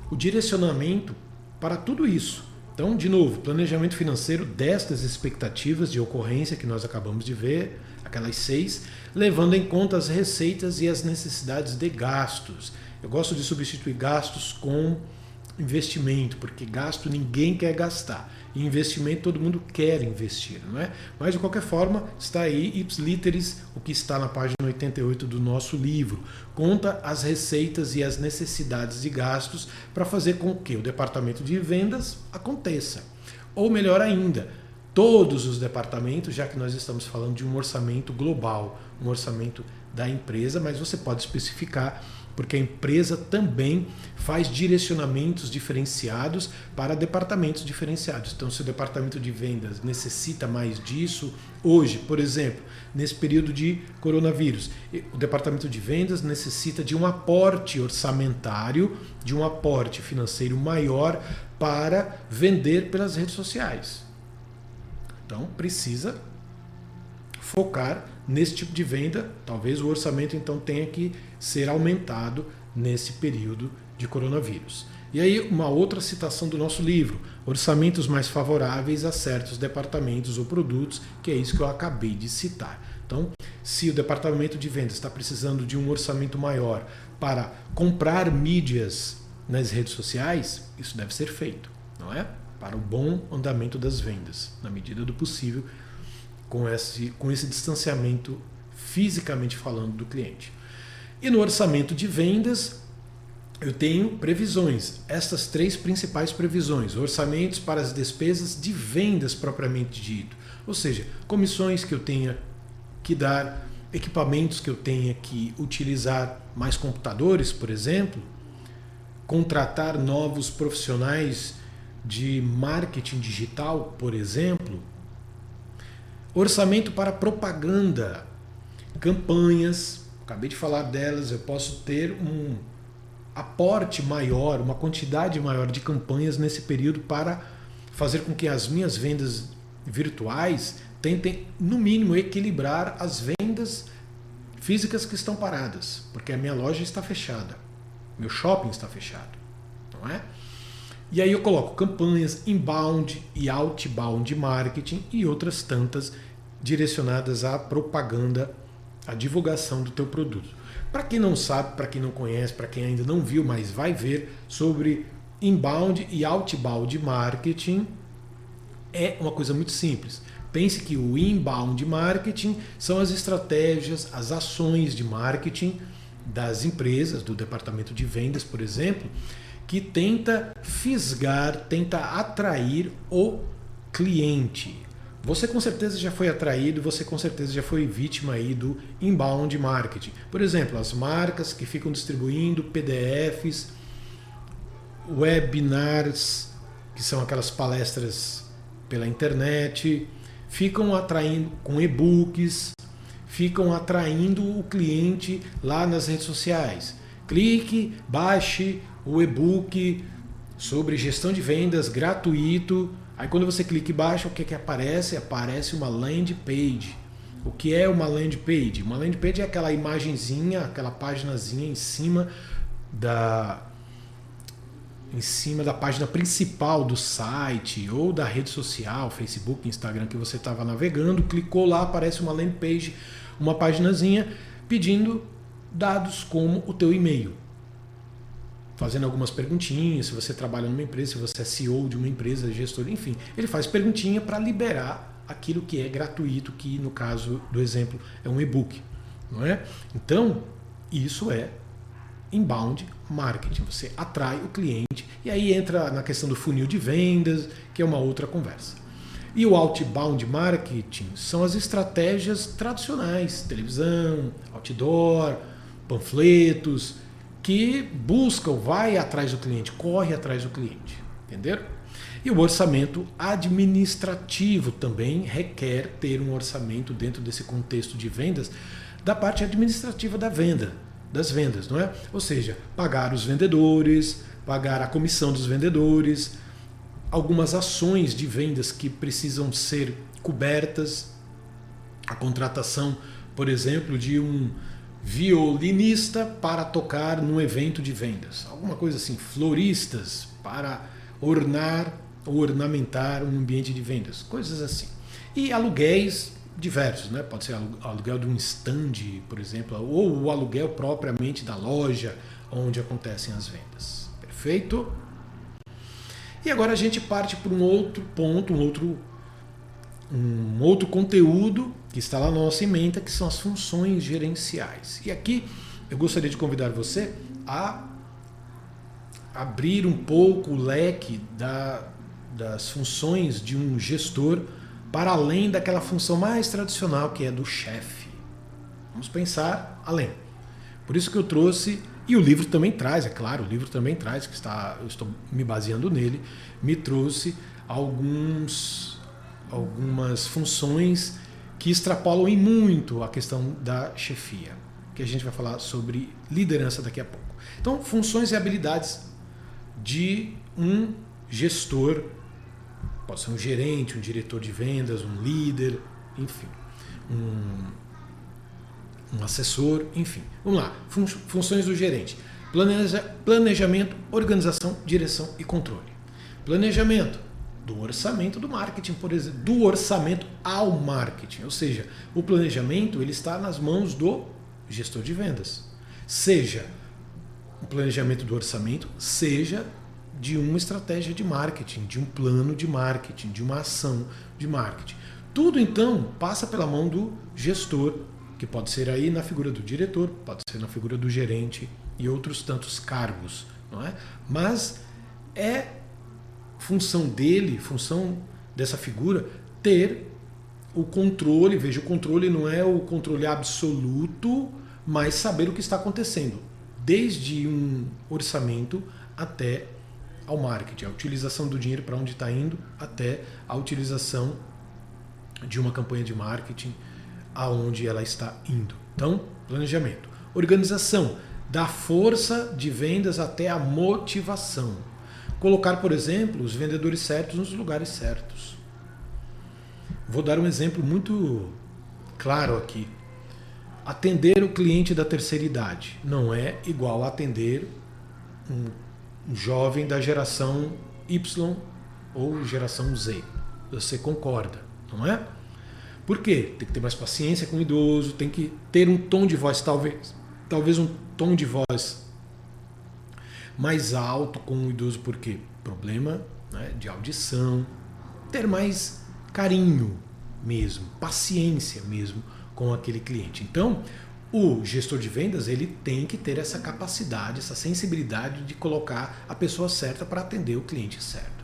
o direcionamento para tudo isso. Então, de novo, planejamento financeiro destas expectativas de ocorrência que nós acabamos de ver, aquelas 6, levando em conta as receitas e as necessidades de gastos. Eu gosto de substituir gastos com investimento, porque gasto ninguém quer gastar. E investimento todo mundo quer investir, não é? Mas de qualquer forma, está aí ipsiliteris, o que está na página 88 do nosso livro. Conta as receitas e as necessidades de gastos para fazer com que o departamento de vendas aconteça. Ou melhor ainda, todos os departamentos, já que nós estamos falando de um orçamento global, um orçamento da empresa, mas você pode especificar, porque a empresa também faz direcionamentos diferenciados para departamentos diferenciados. Então, se o departamento de vendas necessita mais disso, hoje, por exemplo, nesse período de coronavírus, o departamento de vendas necessita de um aporte orçamentário, de um aporte financeiro maior para vender pelas redes sociais. Então, precisa focar nesse tipo de venda. Talvez o orçamento então tenha que ser aumentado nesse período de coronavírus. E aí uma outra citação do nosso livro, orçamentos mais favoráveis a certos departamentos ou produtos, que é isso que eu acabei de citar. Então, se o departamento de vendas está precisando de um orçamento maior para comprar mídias nas redes sociais, isso deve ser feito, não é? Para o bom andamento das vendas, na medida do possível, com esse distanciamento fisicamente falando do cliente. E no orçamento de vendas, eu tenho previsões, estas 3 principais previsões: orçamentos para as despesas de vendas propriamente dito, ou seja, comissões que eu tenha que dar, equipamentos que eu tenha que utilizar, mais computadores, por exemplo, contratar novos profissionais de marketing digital, por exemplo. Orçamento para propaganda, campanhas, acabei de falar delas, eu posso ter um aporte maior, uma quantidade maior de campanhas nesse período para fazer com que as minhas vendas virtuais tentem, no mínimo, equilibrar as vendas físicas que estão paradas, porque a minha loja está fechada, meu shopping está fechado, não é? E aí eu coloco campanhas inbound e outbound marketing e outras tantas direcionadas à propaganda, à divulgação do teu produto. Para quem não sabe, para quem não conhece, para quem ainda não viu, mas vai ver sobre inbound e outbound marketing, é uma coisa muito simples. Pense que o inbound marketing são as estratégias, as ações de marketing das empresas, do departamento de vendas, por exemplo, que tenta fisgar, tenta atrair o cliente. Você com certeza já foi atraído, você com certeza já foi vítima aí do inbound marketing. Por exemplo, as marcas que ficam distribuindo PDFs, webinars, que são aquelas palestras pela internet, ficam atraindo com e-books, ficam atraindo o cliente lá nas redes sociais. Clique, baixe o e-book sobre gestão de vendas gratuito. Aí quando você clica e baixa, o que aparece? Aparece uma landing page. O que é uma landing page? Uma landing page é aquela imagenzinha, aquela paginazinha em cima da página principal do site ou da rede social, Facebook, Instagram, que você estava navegando, clicou lá, aparece uma landing page, uma paginazinha pedindo dados como o teu e-mail, fazendo algumas perguntinhas, se você trabalha numa empresa, se você é CEO de uma empresa, gestor, enfim, ele faz perguntinha para liberar aquilo que é gratuito, que no caso do exemplo é um e-book, não é? Então, isso é inbound marketing, você atrai o cliente e aí entra na questão do funil de vendas, que é uma outra conversa. E o outbound marketing são as estratégias tradicionais, televisão, outdoor, panfletos, que buscam, vai atrás do cliente, corre atrás do cliente, entenderam? E o orçamento administrativo também requer ter um orçamento dentro desse contexto de vendas, da parte administrativa das vendas, não é? Ou seja, pagar os vendedores, pagar a comissão dos vendedores, algumas ações de vendas que precisam ser cobertas, a contratação, por exemplo, de um violinista para tocar num evento de vendas, alguma coisa assim, floristas para ornar ou ornamentar um ambiente de vendas, coisas assim. E aluguéis diversos, né? Pode ser aluguel de um stand, por exemplo, ou o aluguel propriamente da loja onde acontecem as vendas. Perfeito? E agora a gente parte para um outro ponto, um outro conteúdo que está lá na nossa ementa, que são as funções gerenciais. E aqui eu gostaria de convidar você a abrir um pouco o leque das funções de um gestor para além daquela função mais tradicional que é do chefe. Vamos pensar além. Por isso que eu trouxe, e o livro também traz, é claro, o livro também traz, eu estou me baseando nele, me trouxe algumas funções que extrapolam em muito a questão da chefia, que a gente vai falar sobre liderança daqui a pouco. Então, funções e habilidades de um gestor, pode ser um gerente, um diretor de vendas, um líder, enfim, um assessor, enfim. Vamos lá, funções do gerente. Planejamento, organização, direção e controle. Planejamento do orçamento do marketing, por exemplo, do orçamento ao marketing, ou seja, o planejamento ele está nas mãos do gestor de vendas, seja o planejamento do orçamento, seja de uma estratégia de marketing, de um plano de marketing, de uma ação de marketing. Tudo então passa pela mão do gestor, que pode ser aí na figura do diretor, pode ser na figura do gerente e outros tantos cargos, não é? Mas é função dele, função dessa figura, ter o controle. Veja, o controle não é o controle absoluto, mas saber o que está acontecendo, desde um orçamento até ao marketing, a utilização do dinheiro para onde está indo, até a utilização de uma campanha de marketing aonde ela está indo. Então, planejamento. Organização, da força de vendas até a motivação. Colocar, por exemplo, os vendedores certos nos lugares certos. Vou dar um exemplo muito claro aqui. Atender o cliente da terceira idade não é igual a atender um jovem da geração Y ou geração Z. Você concorda, não é? Por quê? Tem que ter mais paciência com o idoso, tem que ter um tom de voz, talvez um tom de voz mais alto com o idoso, por quê? Problema, né, de audição, ter mais carinho mesmo, paciência mesmo com aquele cliente. Então, o gestor de vendas ele tem que ter essa capacidade, essa sensibilidade de colocar a pessoa certa para atender o cliente certo.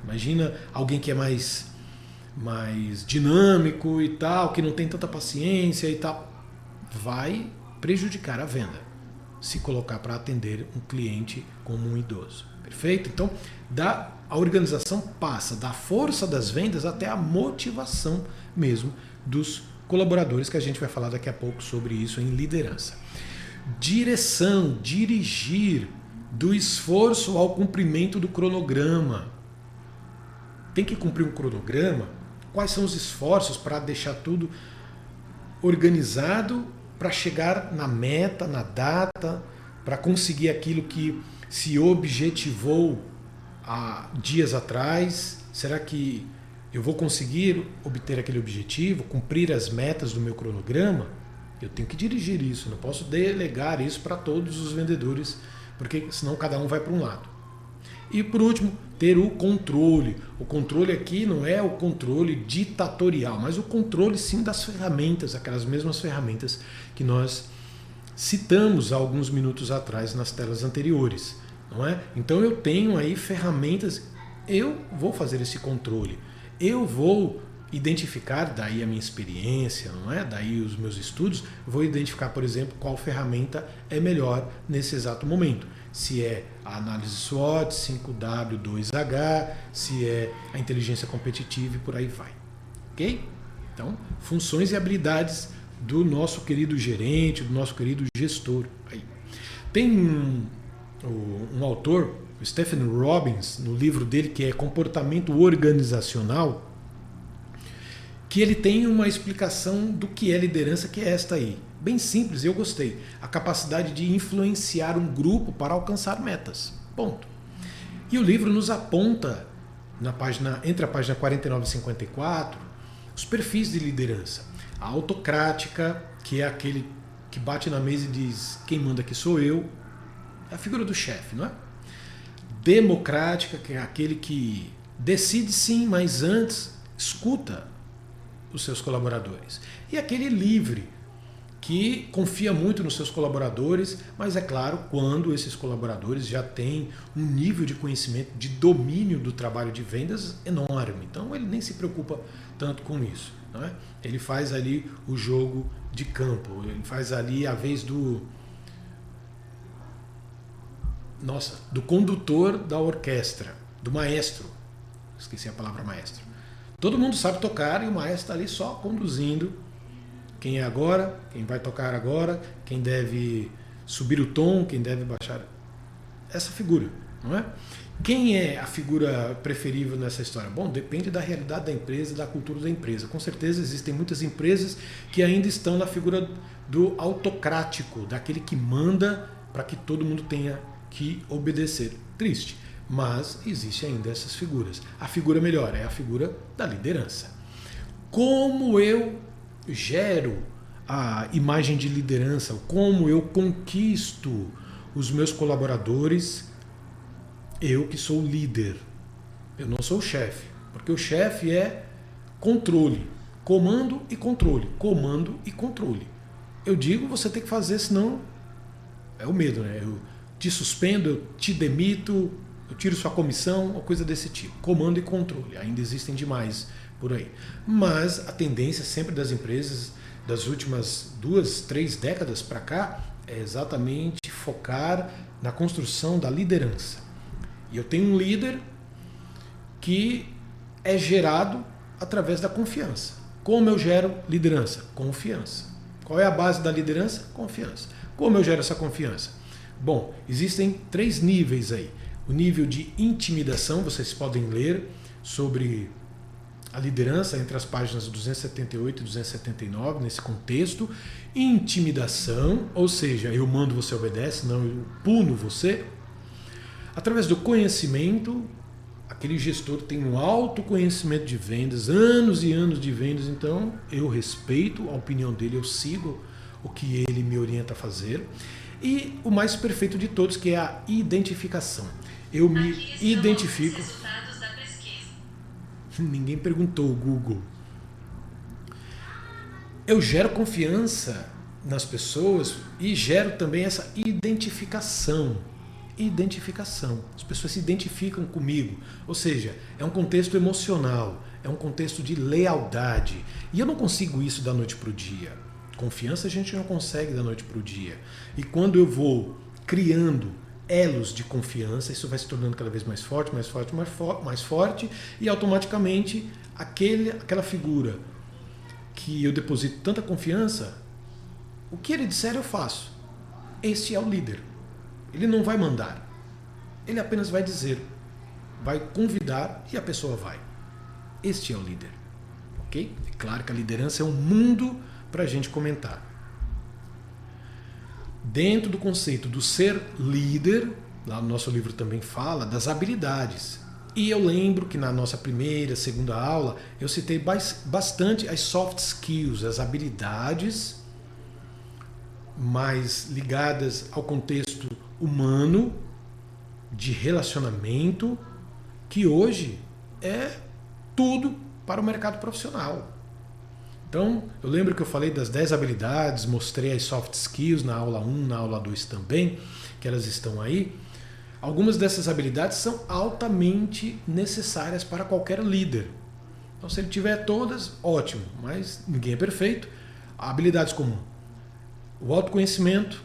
Imagina alguém que é mais dinâmico e tal, que não tem tanta paciência e tal, vai prejudicar a venda se colocar para atender um cliente como um idoso. Perfeito? Então, a organização passa da força das vendas até a motivação mesmo dos colaboradores, que a gente vai falar daqui a pouco sobre isso em liderança. Direção, dirigir do esforço ao cumprimento do cronograma. Tem que cumprir um cronograma. Quais são os esforços para deixar tudo organizado para chegar na meta, na data, para conseguir aquilo que se objetivou há dias atrás? Será que eu vou conseguir obter aquele objetivo, cumprir as metas do meu cronograma? Eu tenho que dirigir isso, não posso delegar isso para todos os vendedores, porque senão cada um vai para um lado. E por último, ter o controle. O controle aqui não é o controle ditatorial, mas o controle sim das ferramentas, aquelas mesmas ferramentas que nós citamos há alguns minutos atrás nas telas anteriores, não é? Então eu tenho aí ferramentas, eu vou fazer esse controle, eu vou identificar, daí a minha experiência, não é? Daí os meus estudos, vou identificar, por exemplo, qual ferramenta é melhor nesse exato momento. Se é a análise SWOT, 5W, 2H, se é a inteligência competitiva e por aí vai. Ok? Então, funções e habilidades do nosso querido gerente, do nosso querido gestor. Aí. Tem um autor, o Stephen Robbins, no livro dele que é Comportamento Organizacional, que ele tem uma explicação do que é liderança, que é esta aí. Bem simples, eu gostei. A capacidade de influenciar um grupo para alcançar metas. Ponto. E o livro nos aponta entre a página 49 e 54, os perfis de liderança. A autocrática, que é aquele que bate na mesa e diz quem manda aqui sou eu, é a figura do chefe, não é? Democrática, que é aquele que decide sim, mas antes escuta os seus colaboradores. E aquele livre, que confia muito nos seus colaboradores, mas é claro, quando esses colaboradores já têm um nível de conhecimento, de domínio do trabalho de vendas enorme. Então ele nem se preocupa tanto com isso, não é? Ele faz ali o jogo de campo, ele faz ali a vez do condutor da orquestra, do maestro. Esqueci a palavra maestro. Todo mundo sabe tocar e o maestro está ali só conduzindo quem é agora, quem vai tocar agora, quem deve subir o tom, quem deve baixar. Essa figura, não é? Quem é a figura preferível nessa história? Bom, depende da realidade da empresa e da cultura da empresa. Com certeza existem muitas empresas que ainda estão na figura do autocrático, daquele que manda para que todo mundo tenha que obedecer. Triste, mas existe ainda essas figuras. A figura melhor é a figura da liderança. Como eu gero a imagem de liderança, como eu conquisto os meus colaboradores, eu que sou líder. Eu não sou o chefe, porque o chefe é controle, comando e controle, comando e controle. Eu digo, você tem que fazer, senão é o medo, né? Eu te suspendo, eu te demito, eu tiro sua comissão, ou coisa desse tipo. Comando e controle, ainda existem demais por aí. Mas a tendência sempre das empresas das últimas 2, 3 décadas para cá é exatamente focar na construção da liderança. E eu tenho um líder que é gerado através da confiança. Como eu gero liderança? Confiança. Qual é a base da liderança? Confiança. Como eu gero essa confiança? Bom, existem 3 níveis aí. O nível de intimidação, vocês podem ler sobre a liderança entre as páginas 278 e 279, nesse contexto. Intimidação, ou seja, eu mando, você obedece, não, eu puno você. Através do conhecimento, aquele gestor tem um alto conhecimento de vendas, anos e anos de vendas, então eu respeito a opinião dele, eu sigo o que ele me orienta a fazer. E o mais perfeito de todos, que é a identificação. Eu me identifico. Ninguém perguntou, o Google. Eu gero confiança nas pessoas e gero também essa identificação. Identificação. As pessoas se identificam comigo. Ou seja, é um contexto emocional, é um contexto de lealdade. E eu não consigo isso da noite para o dia. Confiança a gente não consegue da noite para o dia. E quando eu vou criando elos de confiança, isso vai se tornando cada vez mais forte, mais forte, mais forte, e automaticamente aquela figura que eu deposito tanta confiança, o que ele disser eu faço. Esse é o líder. Ele não vai mandar, ele apenas vai dizer, vai convidar e a pessoa vai. Este é o líder, ok? É claro que a liderança é um mundo para a gente comentar. Dentro do conceito do ser líder, lá no nosso livro também fala das habilidades. E eu lembro que na nossa primeira, segunda aula, eu citei bastante as soft skills, as habilidades mais ligadas ao contexto humano, de relacionamento, que hoje é tudo para o mercado profissional. Então, eu lembro que eu falei das 10 habilidades, mostrei as soft skills na aula 1, na aula 2 também, que elas estão aí. Algumas dessas habilidades são altamente necessárias para qualquer líder. Então, se ele tiver todas, ótimo, mas ninguém é perfeito. Habilidades como o autoconhecimento,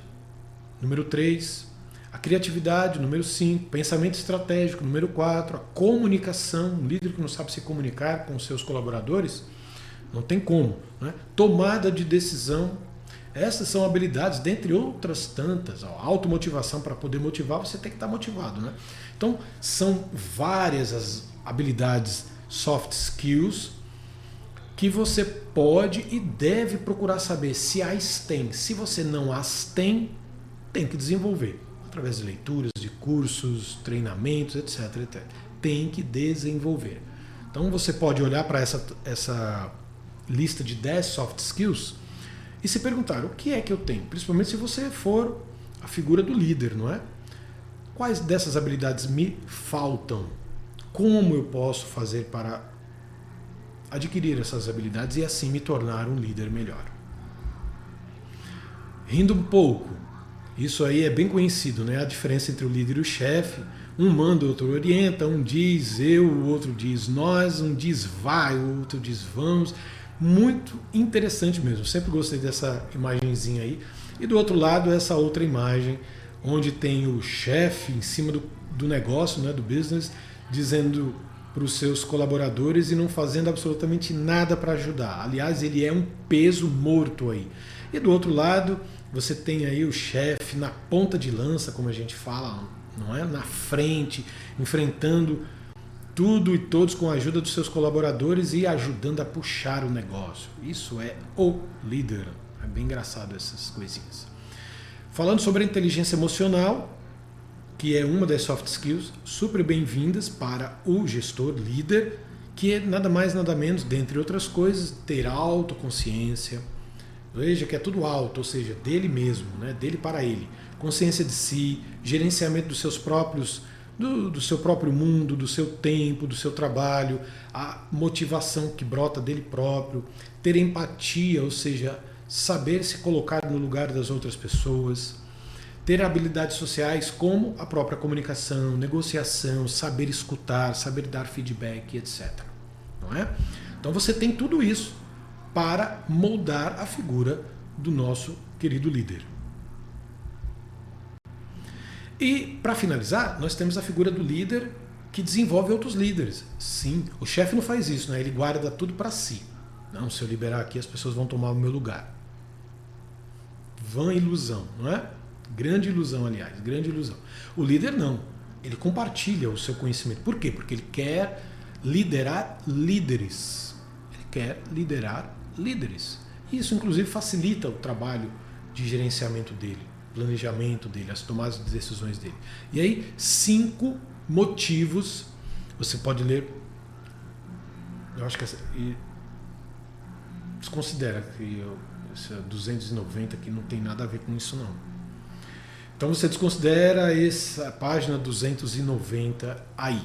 número 3, a criatividade, número 5, pensamento estratégico, número 4, a comunicação, um líder que não sabe se comunicar com seus colaboradores, não tem como, né? Tomada de decisão, essas são habilidades, dentre outras tantas. Automotivação, para poder motivar, você tem que estar motivado, né? Então, são várias as habilidades soft skills que você pode e deve procurar saber se as tem. Se você não as tem, tem que desenvolver, através de leituras, de cursos, treinamentos, etc, etc. tem que desenvolver. Então você pode olhar para essa lista de 10 soft skills e se perguntar, o que é que eu tenho? Principalmente se você for a figura do líder, não é? Quais dessas habilidades me faltam? Como eu posso fazer para adquirir essas habilidades e assim me tornar um líder melhor? Rindo um pouco, isso aí é bem conhecido, né? A diferença entre o líder e o chefe. Um manda, o outro orienta, um diz eu, o outro diz nós, um diz vai, o outro diz vamos. Muito interessante mesmo, sempre gostei dessa imagenzinha aí. E do outro lado, essa outra imagem, onde tem o chefe em cima do negócio, né, do business, dizendo para os seus colaboradores e não fazendo absolutamente nada para ajudar. Aliás, ele é um peso morto aí. E do outro lado, você tem aí o chefe na ponta de lança, como a gente fala, não é? Na frente, enfrentando tudo e todos com a ajuda dos seus colaboradores e ajudando a puxar o negócio. Isso é o líder. É bem engraçado essas coisinhas. Falando sobre a inteligência emocional, que é uma das soft skills super bem-vindas para o gestor líder, que é nada mais nada menos, dentre outras coisas, ter autoconsciência. Veja que é tudo auto, ou seja, dele mesmo, né? Dele para ele. Consciência de si, gerenciamento dos seus próprios, do seu próprio mundo, do seu tempo, do seu trabalho, a motivação que brota dele próprio, ter empatia, ou seja, saber se colocar no lugar das outras pessoas, ter habilidades sociais como a própria comunicação, negociação, saber escutar, saber dar feedback, etc. Não é? Então você tem tudo isso para moldar a figura do nosso querido líder. E, para finalizar, nós temos a figura do líder que desenvolve outros líderes. Sim, o chefe não faz isso, né? Ele guarda tudo para si. Não, se eu liberar aqui, as pessoas vão tomar o meu lugar. Vã ilusão, não é? Grande ilusão, aliás, grande ilusão. O líder não. Ele compartilha o seu conhecimento. Por quê? Porque ele quer liderar líderes. Ele quer liderar líderes. Isso, inclusive, facilita o trabalho de gerenciamento dele, planejamento dele, as tomadas de decisões dele. E aí, 5 motivos, você pode ler, eu acho que desconsidera que essa 290 aqui não tem nada a ver com isso não. Então você desconsidera essa página 290 aí.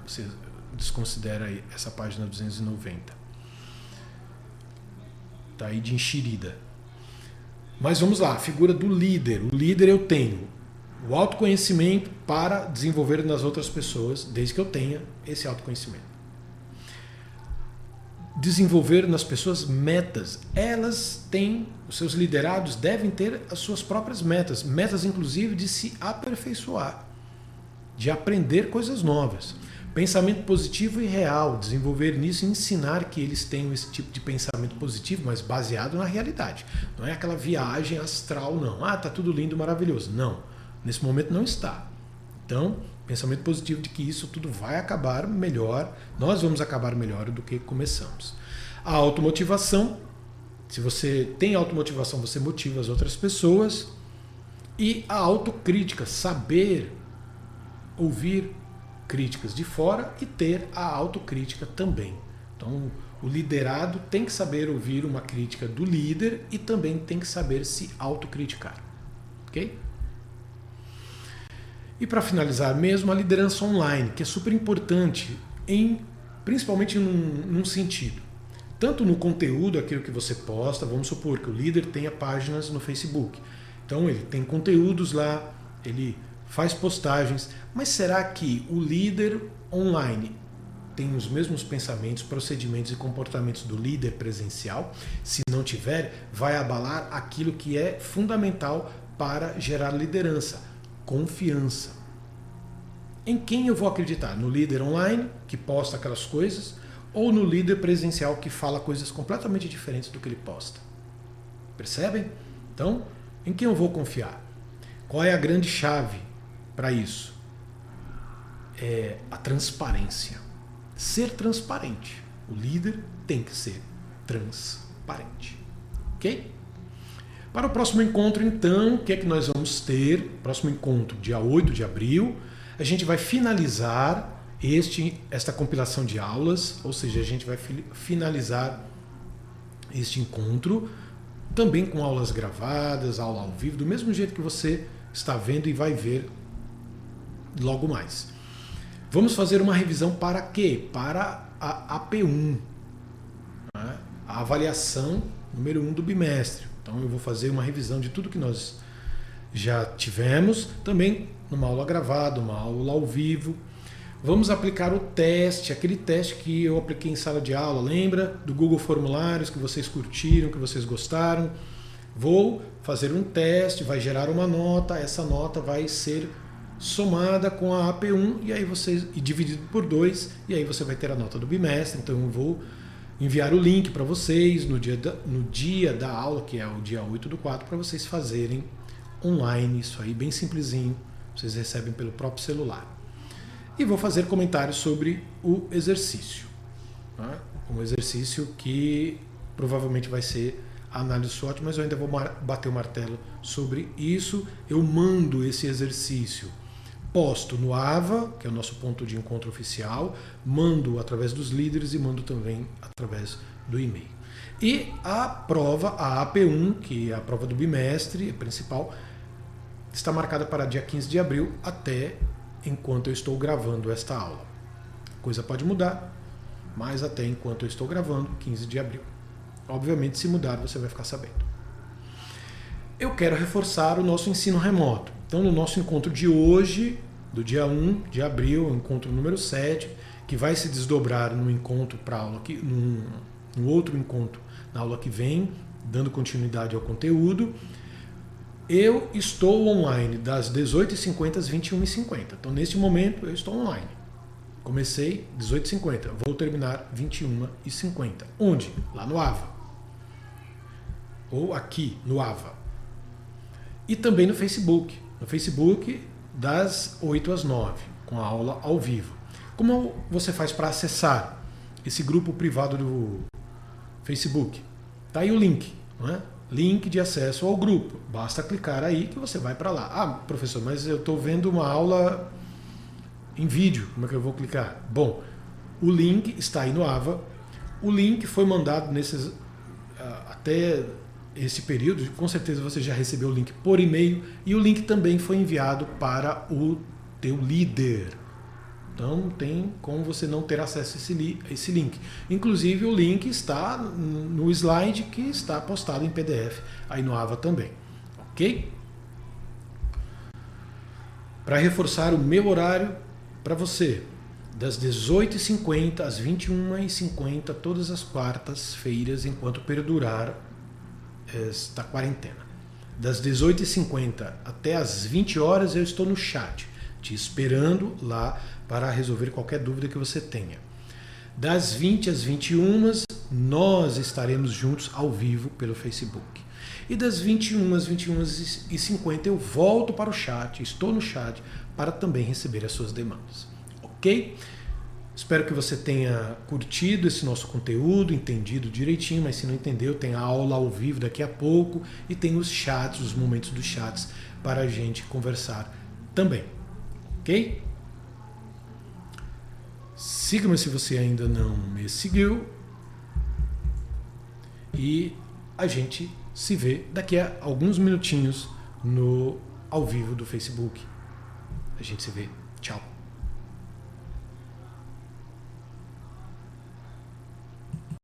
Você desconsidera aí essa página 290. Tá aí de enxerida. Mas vamos lá, a figura do líder. O líder eu tenho o autoconhecimento para desenvolver nas outras pessoas, desde que eu tenha esse autoconhecimento. Desenvolver nas pessoas metas. Elas têm, os seus liderados devem ter as suas próprias metas. Metas, inclusive, de se aperfeiçoar, de aprender coisas novas. Pensamento positivo e real, desenvolver nisso e ensinar que eles tenham esse tipo de pensamento positivo, mas baseado na realidade. Não é aquela viagem astral, não. Ah, tá tudo lindo, maravilhoso. Não, nesse momento não está. Então, pensamento positivo de que isso tudo vai acabar melhor, nós vamos acabar melhor do que começamos. A automotivação, se você tem automotivação, você motiva as outras pessoas. E a autocrítica, saber ouvir críticas de fora e ter a autocrítica também. Então, o liderado tem que saber ouvir uma crítica do líder e também tem que saber se autocriticar. Ok? E para finalizar mesmo, a liderança online, que é super importante, principalmente num sentido. Tanto no conteúdo, aquilo que você posta, vamos supor que o líder tenha páginas no Facebook. Então ele tem conteúdos lá, ele faz postagens, mas será que o líder online tem os mesmos pensamentos, procedimentos e comportamentos do líder presencial? Se não tiver, vai abalar aquilo que é fundamental para gerar liderança, confiança. Em quem eu vou acreditar? No líder online, que posta aquelas coisas, ou no líder presencial, que fala coisas completamente diferentes do que ele posta? Percebem? Então, em quem eu vou confiar? Qual é a grande chave para isso? É a transparência. Ser transparente. O líder tem que ser transparente. Ok? Para o próximo encontro, então, o que é que nós vamos ter? Próximo encontro, dia 8 de abril, a gente vai finalizar esta compilação de aulas, ou seja, a gente vai finalizar este encontro também com aulas gravadas, aula ao vivo, do mesmo jeito que você está vendo e vai ver logo mais. Vamos fazer uma revisão para quê? Para a AP1, né? A avaliação número 1 do bimestre. Então eu vou fazer uma revisão de tudo que nós já tivemos, também numa aula gravada, uma aula ao vivo. Vamos aplicar o teste, aquele teste que eu apliquei em sala de aula, lembra? Do Google Formulários, que vocês curtiram, que vocês gostaram. Vou fazer um teste, vai gerar uma nota, essa nota vai ser somada com a AP1 e dividido por 2, e aí você vai ter a nota do bimestre. Então eu vou enviar o link para vocês no dia da aula, que é o dia 8/4, para vocês fazerem online, isso aí bem simplesinho, vocês recebem pelo próprio celular. E vou fazer comentários sobre o exercício, né? Um exercício que provavelmente vai ser a análise SWOT, mas eu ainda vou bater o martelo sobre isso. Eu mando esse exercício, posto no AVA, que é o nosso ponto de encontro oficial, mando através dos líderes e mando também através do e-mail. E a prova, a AP1, que é a prova do bimestre principal, está marcada para dia 15 de abril, até enquanto eu estou gravando esta aula. A coisa pode mudar, mas até enquanto eu estou gravando, 15 de abril. Obviamente, se mudar, você vai ficar sabendo. Eu quero reforçar o nosso ensino remoto. Então, no nosso encontro de hoje, do dia 1 de abril, o encontro número 7, que vai se desdobrar no encontro para aula no outro encontro, na aula que vem, dando continuidade ao conteúdo. Eu estou online das 18h50 às 21h50. Então, neste momento, eu estou online. Comecei 18h50, vou terminar 21h50. Onde? Lá no AVA. Ou aqui, no AVA. E também no Facebook. No Facebook, das 8 às 9, com a aula ao vivo. Como você faz para acessar esse grupo privado do Facebook? Tá aí o link, não é? Link de acesso ao grupo. Basta clicar aí que você vai para lá. Ah, professor, mas eu estou vendo uma aula em vídeo. Como é que eu vou clicar? Bom, o link está aí no AVA. O link foi mandado até esse período. Com certeza você já recebeu o link por e-mail. E o link também foi enviado para o teu líder. Então tem como você não ter acesso a esse link. Inclusive o link está no slide que está postado em PDF aí no AVA também. Ok? Para reforçar o meu horário para você, das 18h50 às 21h50, todas as quartas-feiras, enquanto perdurar esta quarentena. Das 18h50 até as 20 horas eu estou no chat, te esperando lá para resolver qualquer dúvida que você tenha. Das 20 às 21, nós estaremos juntos ao vivo pelo Facebook. E das 21 às 21h50 eu volto para o chat, estou no chat, para também receber as suas demandas. Ok? Espero que você tenha curtido esse nosso conteúdo, entendido direitinho, mas se não entendeu, tem a aula ao vivo daqui a pouco e tem os chats, os momentos dos chats para a gente conversar também. Ok? Siga-me se você ainda não me seguiu. E a gente se vê daqui a alguns minutinhos no ao vivo do Facebook. A gente se vê